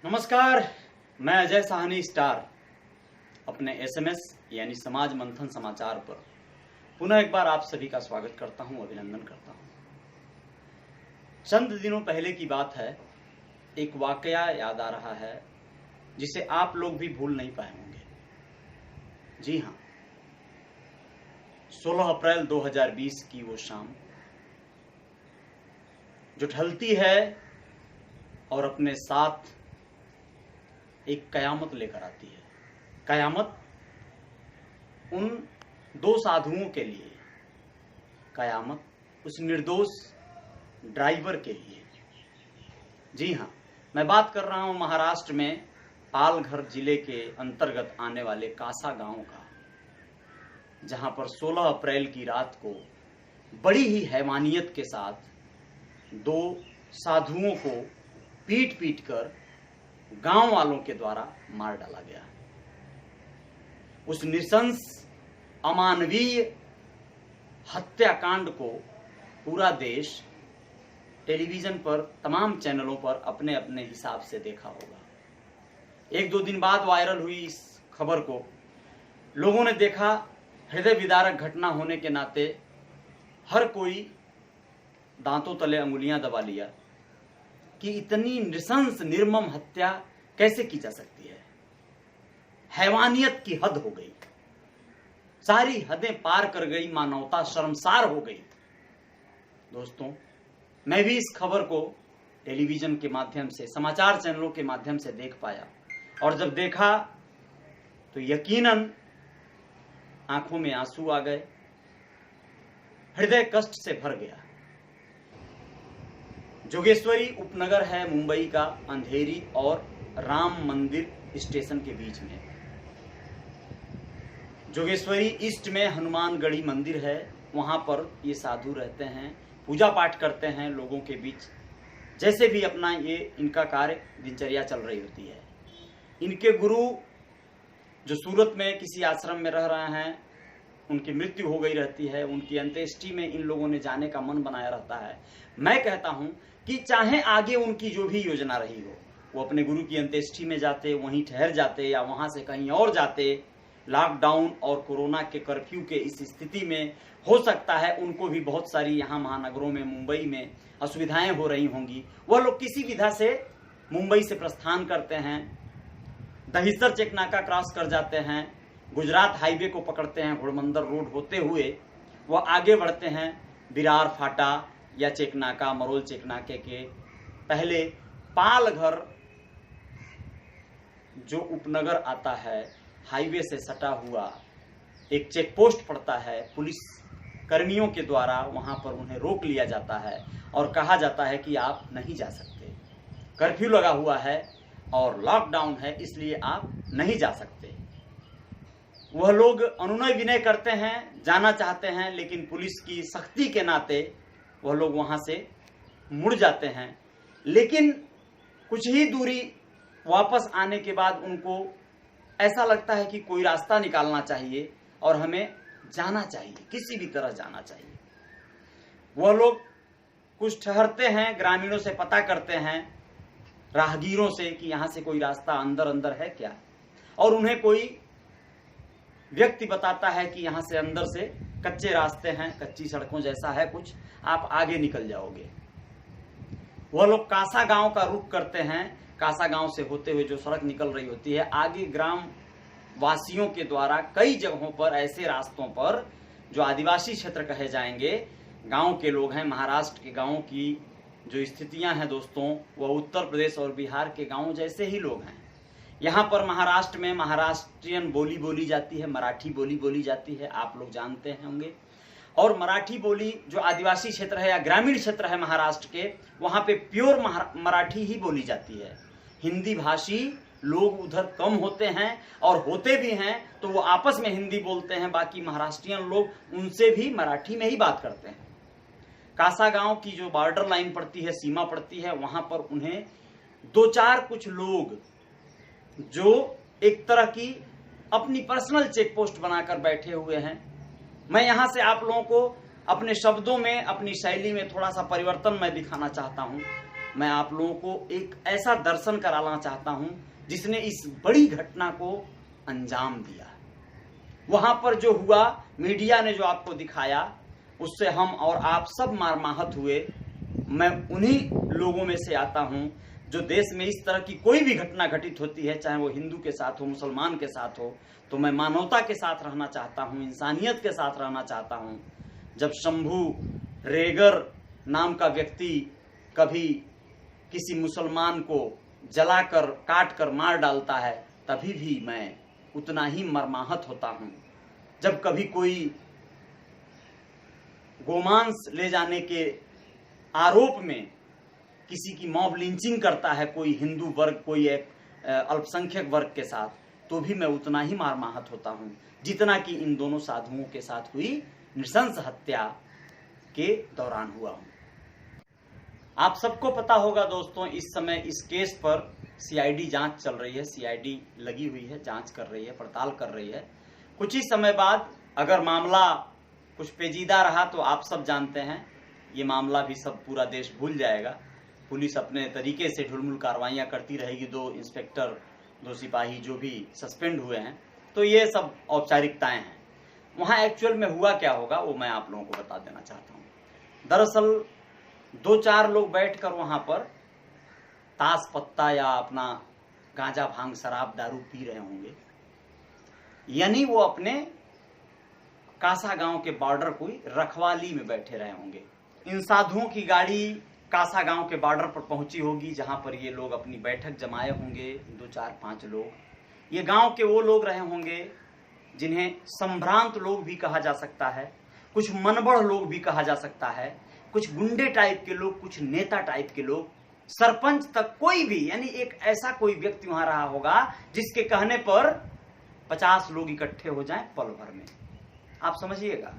नमस्कार, मैं अजय साहनी स्टार अपने एसएमएस यानी समाज मंथन समाचार पर पुनः एक बार आप सभी का स्वागत करता हूं, अभिनंदन करता हूं। चंद दिनों पहले की बात है, एक वाकया याद आ रहा है जिसे आप लोग भी भूल नहीं पाए होंगे। जी हां, 16 अप्रैल 2020 की वो शाम जो ढलती है और अपने साथ एक कयामत लेकर आती है। कयामत उन दो साधुओं के लिए, कयामत उस निर्दोष ड्राइवर के लिए। जी हां, मैं बात कर रहा हूं महाराष्ट्र में पालघर जिले के अंतर्गत आने वाले कासा गांव का, जहां पर 16 अप्रैल की रात को बड़ी ही हैवानियत के साथ दो साधुओं को पीट पीट कर गांव वालों के द्वारा मार डाला गया। उस नृशंस अमानवीय हत्याकांड को पूरा देश टेलीविजन पर तमाम चैनलों पर अपने अपने हिसाब से देखा होगा। एक दो दिन बाद वायरल हुई इस खबर को लोगों ने देखा। हृदय विदारक घटना होने के नाते हर कोई दांतों तले अंगुलियां दबा लिया कि इतनी नृशंस निर्मम हत्या कैसे की जा सकती है। हैवानियत की हद हो गई, सारी हदें पार कर गई, मानवता शर्मसार हो गई। दोस्तों, मैं भी इस खबर को टेलीविजन के माध्यम से, समाचार चैनलों के माध्यम से देख पाया, और जब देखा तो यकीनन आंखों में आंसू आ गए, हृदय कष्ट से भर गया। जोगेश्वरी उपनगर है मुंबई का, अंधेरी और राम मंदिर स्टेशन के बीच में। जोगेश्वरी ईस्ट में हनुमानगढ़ी मंदिर है, वहां पर ये साधु रहते हैं, पूजा पाठ करते हैं लोगों के बीच, जैसे भी अपना ये इनका कार्य दिनचर्या चल रही होती है। इनके गुरु जो सूरत में किसी आश्रम में रह रहे हैं, उनकी मृत्यु हो गई रहती है, उनकी अंत्येष्टि में इन लोगों ने जाने का मन बनाया रहता है। मैं कहता हूं कि चाहे आगे उनकी जो भी योजना रही हो, वो अपने गुरु की अंत्येष्टि में जाते, वहीं ठहर जाते या वहां से कहीं और जाते। लॉकडाउन और कोरोना के कर्फ्यू के इस स्थिति में हो सकता है उनको भी बहुत सारी यहाँ महानगरों में, मुंबई में असुविधाएं हो रही होंगी। वह लोग किसी विधा से मुंबई से प्रस्थान करते हैं, दहिसर चेकनाका क्रॉस कर जाते हैं, गुजरात हाईवे को पकड़ते हैं, घोड़मंदर रोड होते हुए वह आगे बढ़ते हैं। विरार फाटा या चेकनाका, मरोल चेकनाके के पहले पालघर जो उपनगर आता है, हाईवे से सटा हुआ एक चेक पोस्ट पड़ता है। पुलिस कर्मियों के द्वारा वहां पर उन्हें रोक लिया जाता है और कहा जाता है कि आप नहीं जा सकते, कर्फ्यू लगा हुआ है और लॉकडाउन है, इसलिए आप नहीं जा सकते। वह लोग अनुनय विनय करते हैं, जाना चाहते हैं, लेकिन पुलिस की सख्ती के नाते वह लोग वहां से मुड़ जाते हैं। लेकिन कुछ ही दूरी वापस आने के बाद उनको ऐसा लगता है कि कोई रास्ता निकालना चाहिए और हमें जाना चाहिए, किसी भी तरह जाना चाहिए। वह लोग कुछ ठहरते हैं, ग्रामीणों से पता करते हैं, राहगीरों से कि यहां से कोई रास्ता अंदर अंदर है क्या, और उन्हें कोई व्यक्ति बताता है कि यहां से अंदर से कच्चे रास्ते हैं, कच्ची सड़कों जैसा है कुछ, आप आगे निकल जाओगे। वह लोग कासा गांव का रुख करते हैं। कासा गांव से होते हुए जो सड़क निकल रही होती है, आगे ग्राम वासियों के द्वारा कई जगहों पर, ऐसे रास्तों पर जो आदिवासी क्षेत्र कहे जाएंगे, गांव के लोग हैं। महाराष्ट्र के गांवों की जो स्थितियां हैं दोस्तों, वह उत्तर प्रदेश और बिहार के गांव जैसे ही लोग हैं। यहाँ पर महाराष्ट्र में महाराष्ट्रियन बोली बोली जाती है, मराठी बोली बोली जाती है, आप लोग जानते होंगे। और मराठी बोली जो आदिवासी क्षेत्र है या ग्रामीण क्षेत्र है महाराष्ट्र के, वहां पे प्योर मराठी ही बोली जाती है। हिंदी भाषी लोग उधर कम होते हैं, और होते भी हैं तो वो आपस में हिंदी बोलते हैं, बाकी महाराष्ट्रियन लोग उनसे भी मराठी में ही बात करते हैं। कासा गांव की जो बॉर्डर लाइन पड़ती है, सीमा पड़ती है, वहां पर उन्हें दो चार कुछ लोग जो एक तरह की अपनी पर्सनल चेक पोस्ट बनाकर बैठे हुए हैं। मैं यहां से आप लोगों को अपने शब्दों में, अपनी शैली में थोड़ा सा परिवर्तन मैं दिखाना चाहता हूं। मैं आप लोगों को एक ऐसा दर्शन कराना चाहता हूं जिसने इस बड़ी घटना को अंजाम दिया। वहां पर जो हुआ, मीडिया ने जो आपको दिखाया, उससे हम और आप सब मर्माहत हुए। मैं उन्हीं लोगों में से आता हूं जो देश में इस तरह की कोई भी घटना घटित होती है, चाहे वो हिंदू के साथ हो, मुसलमान के साथ हो, तो मैं मानवता के साथ रहना चाहता हूं, इंसानियत के साथ रहना चाहता हूं। जब शंभू रेगर नाम का व्यक्ति कभी किसी मुसलमान को जलाकर काट कर मार डालता है, तभी भी मैं उतना ही मर्माहत होता हूं। जब कभी कोई गोमांस ले जाने के आरोप में किसी की मॉब लिंचिंग करता है कोई हिंदू वर्ग, कोई एक अल्पसंख्यक वर्ग के साथ, तो भी मैं उतना ही मर्माहत होता हूं जितना कि इन दोनों साधुओं के साथ हुई नृशंस हत्या के दौरान हुआ हूं। आप सबको पता होगा दोस्तों, इस समय इस केस पर सीआईडी जांच चल रही है, सीआईडी लगी हुई है, जांच कर रही है, पड़ताल कर रही है। कुछ ही समय बाद अगर मामला कुछ पेचीदा रहा तो आप सब जानते हैं ये मामला भी सब पूरा देश भूल जाएगा। पुलिस अपने तरीके से ढुलमुल कार्रवाइयां करती रहेगी, 2 इंस्पेक्टर 2 सिपाही जो भी सस्पेंड हुए हैं, तो ये सब औपचारिकताएं हैं। वहां एक्चुअल में हुआ क्या होगा वो मैं आप लोगों को बता देना चाहता हूं। दरअसल 2-4 लोग बैठकर वहां पर ताश पत्ता या अपना गांजा भांग शराब दारू पी रहे होंगे, यानी वो अपने कासा गांव के बॉर्डर कोई रखवाली में बैठे रहे होंगे। इन साधुओं की गाड़ी कासा गांव के बॉर्डर पर पहुंची होगी जहां पर ये लोग अपनी बैठक जमाए होंगे, 2-4-5 लोग। ये गांव के वो लोग रहे होंगे जिन्हें संभ्रांत लोग भी कहा जा सकता है, कुछ मनबड़ लोग भी कहा जा सकता है, कुछ गुंडे टाइप के लोग, कुछ नेता टाइप के लोग, सरपंच तक, कोई भी, यानी एक ऐसा कोई व्यक्ति वहां रहा होगा जिसके कहने पर 50 लोग इकट्ठे हो जाएं पल भर में। आप समझिएगा,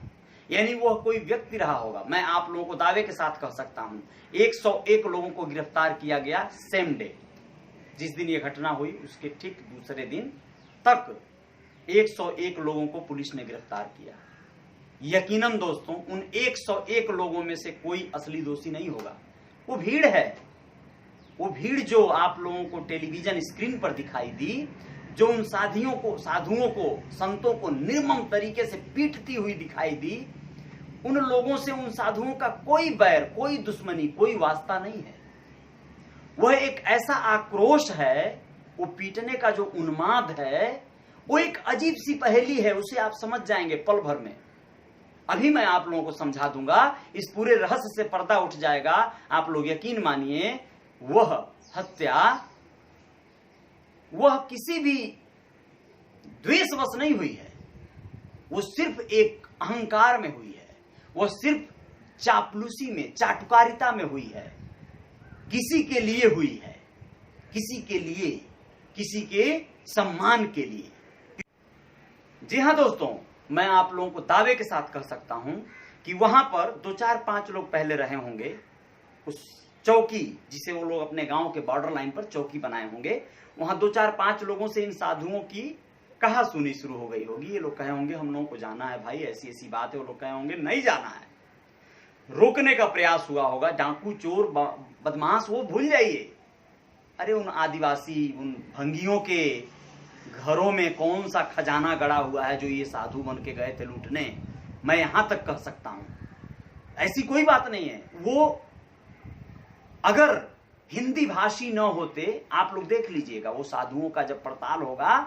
यानी वह कोई व्यक्ति रहा होगा। मैं आप लोगों को दावे के साथ कह सकता हूं 101 लोगों को गिरफ्तार किया गया सेम डे, जिस दिन यह घटना हुई उसके ठीक दूसरे दिन तक 101 लोगों को पुलिस ने गिरफ्तार किया। यकीनन दोस्तों उन 101 लोगों में से कोई असली दोषी नहीं होगा। वो भीड़ है, वो भीड़ जो आप लोगों को टेलीविजन स्क्रीन पर दिखाई दी, जो उन साधुओं को, संतों को निर्मम तरीके से पीटती हुई दिखाई दी, उन लोगों से उन साधुओं का कोई बैर, कोई दुश्मनी, कोई वास्ता नहीं है। वह एक ऐसा आक्रोश है, वो पीटने का जो उन्माद है, वो एक अजीब सी पहेली है, उसे आप समझ जाएंगे पल भर में। अभी मैं आप लोगों को समझा दूंगा, इस पूरे रहस्य से पर्दा उठ जाएगा। आप लोग यकीन मानिए, वह हत्या वह किसी भी द्वेषवश नहीं हुई है, वो सिर्फ एक अहंकार में हुई है, वह सिर्फ चापलूसी में, चाटुकारिता में हुई है, किसी के लिए हुई है, किसी के लिए, किसी के सम्मान के लिए। जी हाँ दोस्तों, मैं आप लोगों को दावे के साथ कह सकता हूं कि वहां पर 2-4-5 लोग पहले रहे होंगे उस चौकी, जिसे वो लोग अपने गांव के बॉर्डर लाइन पर चौकी बनाए होंगे। वहां 2-4-5 लोगों से इन साधुओं की कहा सुनी शुरू हो गई होगी। ये लोग कहे होंगे हम लोगों को जाना है भाई, ऐसी ऐसी बात है। वो लोग कहे होंगे नहीं जाना है। रोकने का प्रयास हुआ होगा, डाकू चोर बदमाश वो भूल जाइए। अरे उन आदिवासी, उन भंगियों के घरों में कौन सा खजाना गड़ा हुआ है जो ये साधु बन के गए थे लूटने। मैं यहां तक कह सकता हूं, ऐसी कोई बात नहीं है। वो अगर हिंदी भाषी न होते, आप लोग देख लीजिएगा, वो साधुओं का जब पड़ताल होगा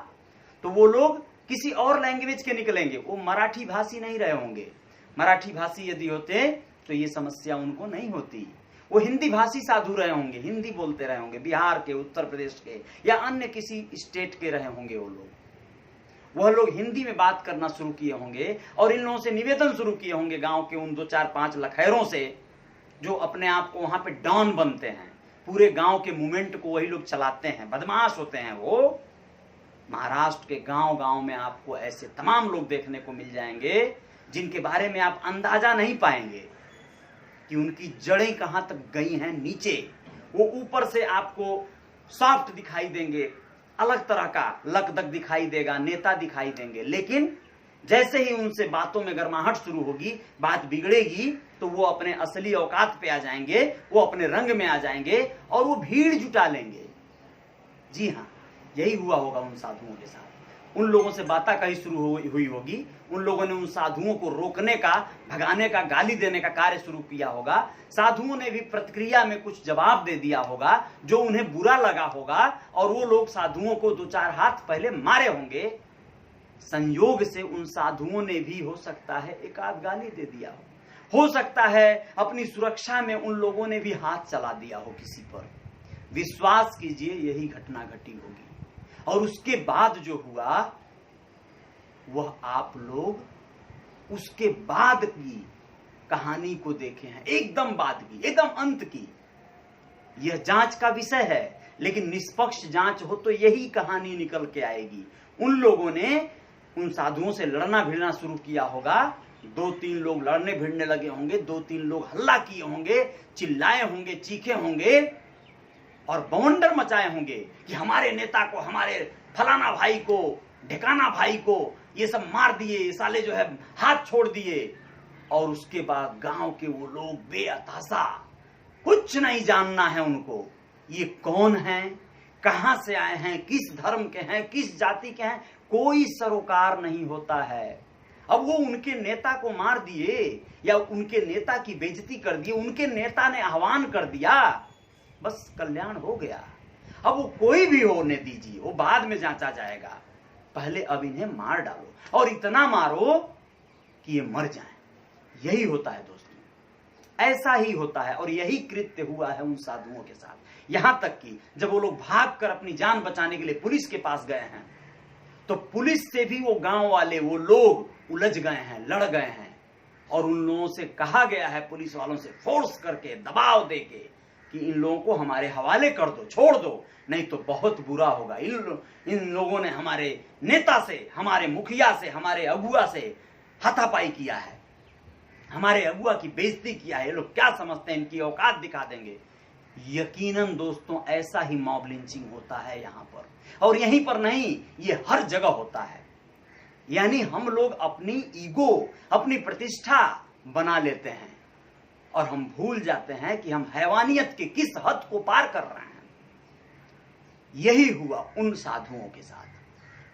तो वो लोग किसी और लैंग्वेज के निकलेंगे, वो मराठी भाषी नहीं रहे होंगे। मराठी भाषी यदि होते तो ये समस्या उनको नहीं होती। वो हिंदी भाषी साधु रहे होंगे, हिंदी बोलते रहे होंगे, बिहार के, उत्तर प्रदेश के या अन्य किसी स्टेट के रहे होंगे वो लोग। वह लोग हिंदी में बात करना शुरू किए होंगे और इन लोगों से निवेदन शुरू किए होंगे, गांव के उन 2-4-5 लखैरों से जो अपने आप को वहां पे डॉन बनते हैं। पूरे गांव के मूवमेंट को वही लोग चलाते हैं, बदमाश होते हैं वो। महाराष्ट्र के गांव गांव में आपको ऐसे तमाम लोग देखने को मिल जाएंगे जिनके बारे में आप अंदाजा नहीं पाएंगे कि उनकी जड़ें कहां तक गई हैं नीचे। वो ऊपर से आपको सॉफ्ट दिखाई देंगे, अलग तरह का लकदक दिखाई देगा, नेता दिखाई देंगे, लेकिन जैसे ही उनसे बातों में गर्माहट शुरू होगी, बात बिगड़ेगी, तो वो अपने असली औकात पे आ जाएंगे, वो अपने रंग में आ जाएंगे और वो भीड़ जुटा लेंगे। जी हाँ, यही हुआ होगा उन साधुओं के साथ। उन लोगों से बाताकही शुरू हुई होगी, उन लोगों ने उन साधुओं को रोकने का, भगाने का, गाली देने का कार्य शुरू किया होगा। साधुओं ने भी प्रतिक्रिया में कुछ जवाब दे दिया होगा जो उन्हें बुरा लगा होगा, और वो लोग साधुओं को 2-4 हाथ पहले मारे होंगे। संयोग से उन साधुओं ने भी हो सकता है एक आध गाली दे दिया हो सकता है अपनी सुरक्षा में उन लोगों ने भी हाथ चला दिया हो किसी पर। विश्वास कीजिए यही घटना घटी होगी। और उसके बाद जो हुआ वह आप लोग उसके बाद की कहानी को देखे हैं, एकदम बाद की, एकदम अंत की। यह जांच का विषय है, लेकिन निष्पक्ष जांच हो तो यही कहानी निकल के आएगी। उन लोगों ने उन साधुओं से लड़ना भिड़ना शुरू किया होगा। 2-3 लोग लड़ने भिड़ने लगे होंगे, 2-3 लोग हल्ला किए होंगे, चिल्लाए होंगे, चीखे होंगे और बवंडर मचाए होंगे कि हमारे नेता को, हमारे फलाना भाई को, ढिकाना भाई को ये सब मार दिए, ये साले जो है हाथ छोड़ दिए। और उसके बाद गांव के वो लोग बेअताशा, कुछ नहीं जानना है उनको, ये कौन हैं, कहां से आए हैं, किस धर्म के हैं, किस जाति के हैं, कोई सरोकार नहीं होता है। अब वो उनके नेता को मार दिए या उनके नेता की बेइज्जती कर दी, उनके नेता ने आह्वान कर दिया, बस कल्याण हो गया। अब वो कोई भी होने दीजिए, वो बाद में जांचा जाएगा, पहले अब इन्हें मार डालो और इतना मारो कि ये मर जाएं। यही होता है दोस्तों, ऐसा ही होता है। और यही कृत्य हुआ है उन साधुओं के साथ। यहां तक कि जब वो लोग भागकर अपनी जान बचाने के लिए पुलिस के पास गए हैं, तो पुलिस से भी वो गांव वाले, वो लोग उलझ गए हैं, लड़ गए हैं। और उन लोगों से कहा गया है, पुलिस वालों से फोर्स करके, दबाव देके, कि इन लोगों को हमारे हवाले कर दो, छोड़ दो, नहीं तो बहुत बुरा होगा। इन लोगों ने हमारे नेता से, हमारे मुखिया से, हमारे अगुआ से हाथापाई किया है, हमारे अगुआ की बेइज्जती किया है, ये लोग क्या समझते हैं, इनकी औकात दिखा देंगे। यकीनन दोस्तों ऐसा ही मॉब लिंचिंग होता है यहाँ पर, और यहीं पर नहीं, ये हर जगह होता है। यानी हम लोग अपनी ईगो, अपनी प्रतिष्ठा बना लेते हैं और हम भूल जाते हैं कि हम हैवानियत के किस हद को पार कर रहे हैं। यही हुआ उन साधुओं के साथ।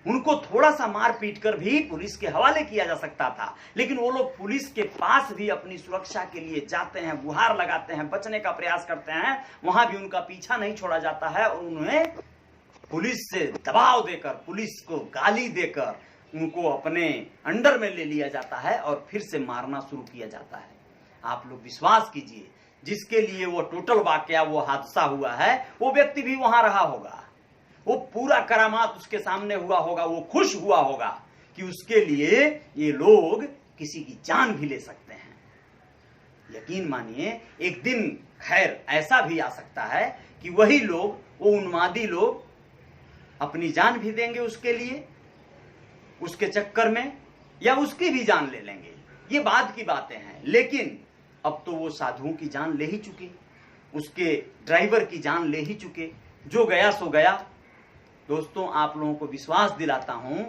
उनको थोड़ा सा मार पीट कर भी पुलिस के हवाले किया जा सकता था, लेकिन वो लोग पुलिस के पास भी अपनी सुरक्षा के लिए जाते हैं, गुहार लगाते हैं, बचने का प्रयास करते हैं, वहां भी उनका पीछा नहीं छोड़ा जाता है और उन्हें पुलिस से दबाव देकर, पुलिस को गाली देकर उनको अपने अंडर में ले लिया जाता है और फिर से मारना शुरू किया जाता है। आप लोग विश्वास कीजिए, जिसके लिए वो टोटल वाकया, वो हादसा हुआ है, वो व्यक्ति भी वहां रहा होगा, वो पूरा करामात उसके सामने हुआ होगा, वो खुश हुआ होगा कि उसके लिए ये लोग किसी की जान भी ले सकते हैं। यकीन मानिए एक दिन खैर ऐसा भी आ सकता है कि वही लोग, वो उन्मादी लोग अपनी जान भी देंगे उसके लिए, उसके चक्कर में, या उसकी भी जान ले लेंगे। ये बाद की बातें हैं, लेकिन अब तो वो साधुओं की जान ले ही चुके, उसके ड्राइवर की जान ले ही चुके। जो गया सो गया। दोस्तों आप लोगों को विश्वास दिलाता हूं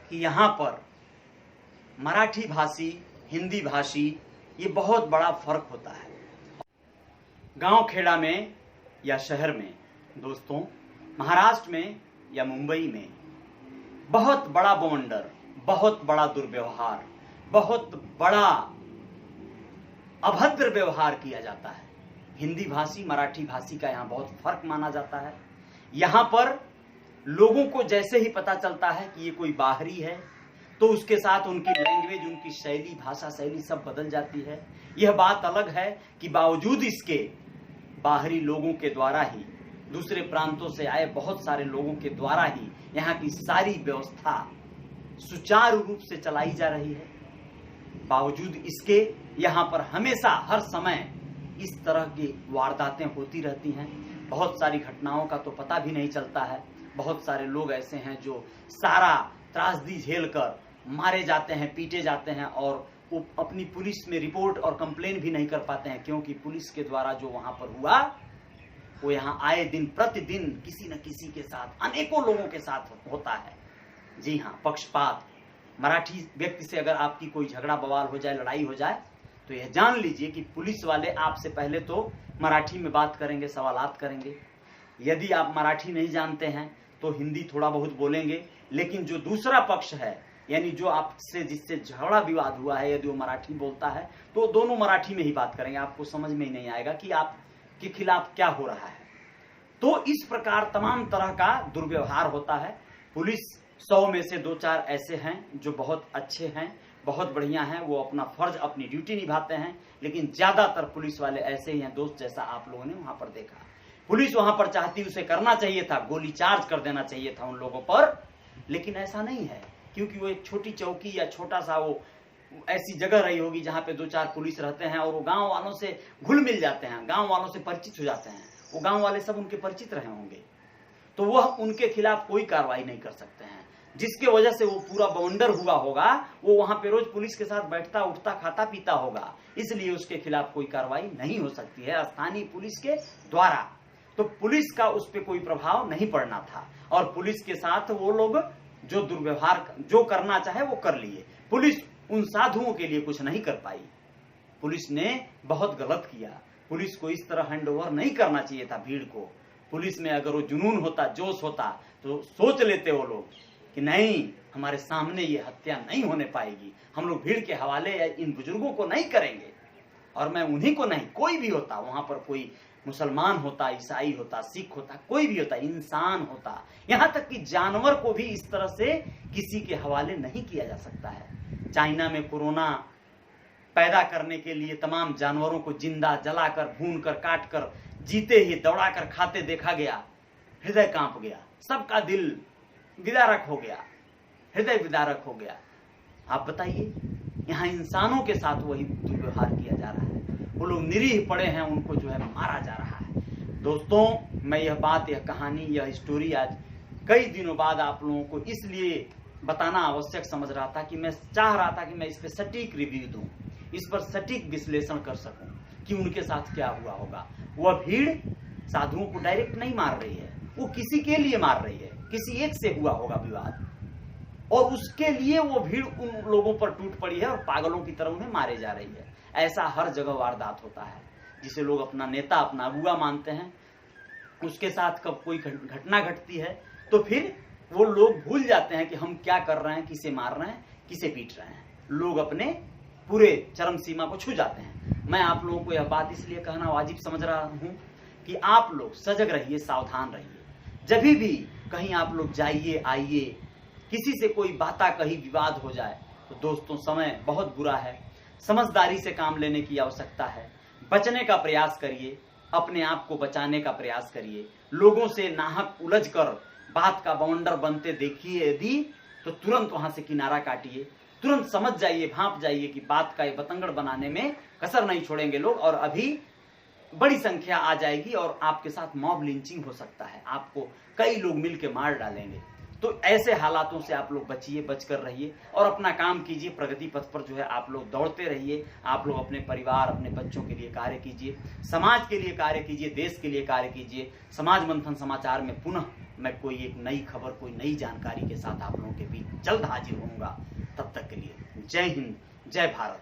कि यहां पर मराठी भाषी, हिंदी भाषी, ये बहुत बड़ा फर्क होता है। गांव खेड़ा में या शहर में दोस्तों, महाराष्ट्र में या मुंबई में बहुत बड़ा बवंडर, बहुत बड़ा दुर्व्यवहार, बहुत बड़ा अभद्र व्यवहार किया जाता है। हिंदी भाषी, मराठी भाषी का यहाँ बहुत फर्क माना जाता है। यहाँ पर लोगों को जैसे ही पता चलता है कि ये कोई बाहरी है, तो उसके साथ उनकी लैंग्वेज, उनकी शैली, भाषा शैली सब बदल जाती है। यह बात अलग है कि बावजूद इसके बाहरी लोगों के द्वारा ही, दूसरे प्रांतों से आए बहुत सारे लोगों के द्वारा ही यहाँ की सारी व्यवस्था सुचारू रूप से चलाई जा रही है। बावजूद इसके यहाँ पर हमेशा हर समय इस तरह की वारदातें होती रहती हैं। बहुत सारी घटनाओं का तो पता भी नहीं चलता है। बहुत सारे लोग ऐसे हैं जो सारा त्रासदी झेलकर मारे जाते हैं, पीटे जाते हैं, और वो अपनी पुलिस में रिपोर्ट और कंप्लेन भी नहीं कर पाते हैं, क्योंकि पुलिस के द्वारा जो वहां पर हुआ वो यहाँ आए दिन प्रतिदिन किसी न किसी के साथ, अनेकों लोगों के साथ होता है। जी हाँ, पक्षपात, मराठी व्यक्ति से अगर आपकी कोई झगड़ा बवाल हो जाए, लड़ाई हो जाए, तो यह जान लीजिए कि पुलिस वाले आपसे पहले तो मराठी में बात करेंगे, सवालात करेंगे। यदि आप मराठी नहीं जानते हैं तो हिंदी थोड़ा बहुत बोलेंगे, लेकिन जो दूसरा पक्ष है, यानी जो आपसे जिससे झगड़ा विवाद हुआ है, यदि वो मराठी बोलता है तो दोनों मराठी में ही बात करेंगे। आपको समझ में ही नहीं आएगा कि आपके खिलाफ क्या हो रहा है। तो इस प्रकार तमाम तरह का दुर्व्यवहार होता है। पुलिस 100 में से 2-4 ऐसे हैं जो बहुत अच्छे हैं, बहुत बढ़िया हैं, वो अपना फर्ज, अपनी ड्यूटी निभाते हैं, लेकिन ज्यादातर पुलिस वाले ऐसे ही हैं दोस्त, जैसा आप लोगों ने वहां पर देखा। पुलिस वहां पर चाहती, उसे करना चाहिए था, गोली चार्ज कर देना चाहिए था उन लोगों पर, लेकिन ऐसा नहीं है, क्योंकि वो एक छोटी चौकी या छोटा सा वो ऐसी जगह रही होगी जहां पे 2-4 पुलिस रहते हैं और वो गांव वालों से घुल मिल जाते हैं, गांव वालों से परिचित हो जाते हैं, वो गांव वाले सब उनके परिचित रहे होंगे, तो वह उनके खिलाफ कोई कार्रवाई नहीं कर सकते हैं। जिसके वजह से वो पूरा बवंडर हुआ होगा, वो वहां पे रोज पुलिस के साथ बैठता उठता खाता पीता होगा, इसलिए उसके खिलाफ कोई कार्रवाई नहीं हो सकती है स्थानीय पुलिस के द्वारा। तो पुलिस का उस पर कोई प्रभाव नहीं पड़ना था, और पुलिस के साथ वो लोग जो दुर्व्यवहार जो करना चाहे वो कर लिए। पुलिस उन साधुओं के लिए कुछ नहीं कर पाई। पुलिस ने बहुत गलत किया। पुलिस को इस तरह हैंडओवर नहीं करना चाहिए था भीड़ को। पुलिस में अगर वो जुनून होता, जोश होता, तो सोच लेते वो लोग कि नहीं, हमारे सामने ये हत्या नहीं होने पाएगी, हम लोग भीड़ के हवाले या इन बुजुर्गों को नहीं करेंगे। और मैं उन्हीं को नहीं, कोई भी होता वहां पर, कोई मुसलमान होता, ईसाई होता, सिख होता, कोई भी होता, इंसान होता, यहां तक कि जानवर को भी इस तरह से किसी के हवाले नहीं किया जा सकता है। चाइना में कोरोना पैदा करने के लिए तमाम जानवरों को जिंदा जलाकर, भून कर, काट कर, जीते ही दौड़ाकर खाते देखा गया। हृदय कांप गया, सबका दिल विदारक हो गया, हृदय विदारक हो गया। आप बताइए, यहाँ इंसानों के साथ वही दुर्व्यवहार किया जा रहा है। वो लोग निरीह पड़े हैं, उनको जो है मारा जा रहा है। दोस्तों, मैं यह बात, यह कहानी, यह स्टोरी आज कई दिनों बाद आप लोगों को इसलिए बताना आवश्यक समझ रहा था कि मैं चाह रहा था कि मैं इस पर सटीक रिव्यू दूं, इस पर सटीक विश्लेषण कर सकूं कि उनके साथ क्या हुआ होगा। वह भीड़ साधुओं को डायरेक्ट नहीं मार रही है, वो किसी के लिए मार रही है, किसी एक से हुआ होगा विवाद, और उसके लिए वो भीड़ उन लोगों पर टूट पड़ी है और पागलों की तरह उन्हें मारे जा रही है। ऐसा हर जगह वारदात होता है। जिसे लोग अपना नेता, अपना अगुआ मानते हैं, उसके साथ कब कोई घटना घटती है तो फिर वो लोग भूल जाते हैं कि हम क्या कर रहे हैं, किसे मार रहे हैं, किसे पीट रहे हैं। लोग अपने पूरे चरम सीमा को छू जाते हैं। मैं आप लोगों को यह बात इसलिए कहना वाजिब समझ रहा हूं कि आप लोग सजग रहिए, सावधान रहिए। जब भी कहीं आप लोग जाइए आइए, किसी से कोई बाता कहीं विवाद हो जाए, तो दोस्तों समय बहुत बुरा है, समझदारी से काम लेने की आवश्यकता है। बचने का प्रयास करिए, अपने आप को बचाने का प्रयास करिए। लोगों से नाहक उलझ कर बात का बवंडर बनते देखिए यदि, तो तुरंत वहां से किनारा काटिए, तुरंत समझ जाइए, भांप जाइए कि बात का ये बतंगड़ बनाने में कसर नहीं छोड़ेंगे लोग, और अभी बड़ी संख्या आ जाएगी और आपके साथ मॉब लिंचिंग हो सकता है, आपको कई लोग मिलकर मार डालेंगे। तो ऐसे हालातों से आप लोग बचिए, बचकर रहिए और अपना काम कीजिए। प्रगति पथ पर जो है आप लोग दौड़ते रहिए। आप लोग अपने परिवार, अपने बच्चों के लिए कार्य कीजिए, समाज के लिए कार्य कीजिए, देश के लिए कार्य कीजिए। समाज मंथन समाचार में पुनः मैं कोई एक नई खबर, कोई नई जानकारी के साथ आप लोगों के बीच जल्द हाजिर होऊंगा। तब तक के लिए जय हिंद, जय भारत।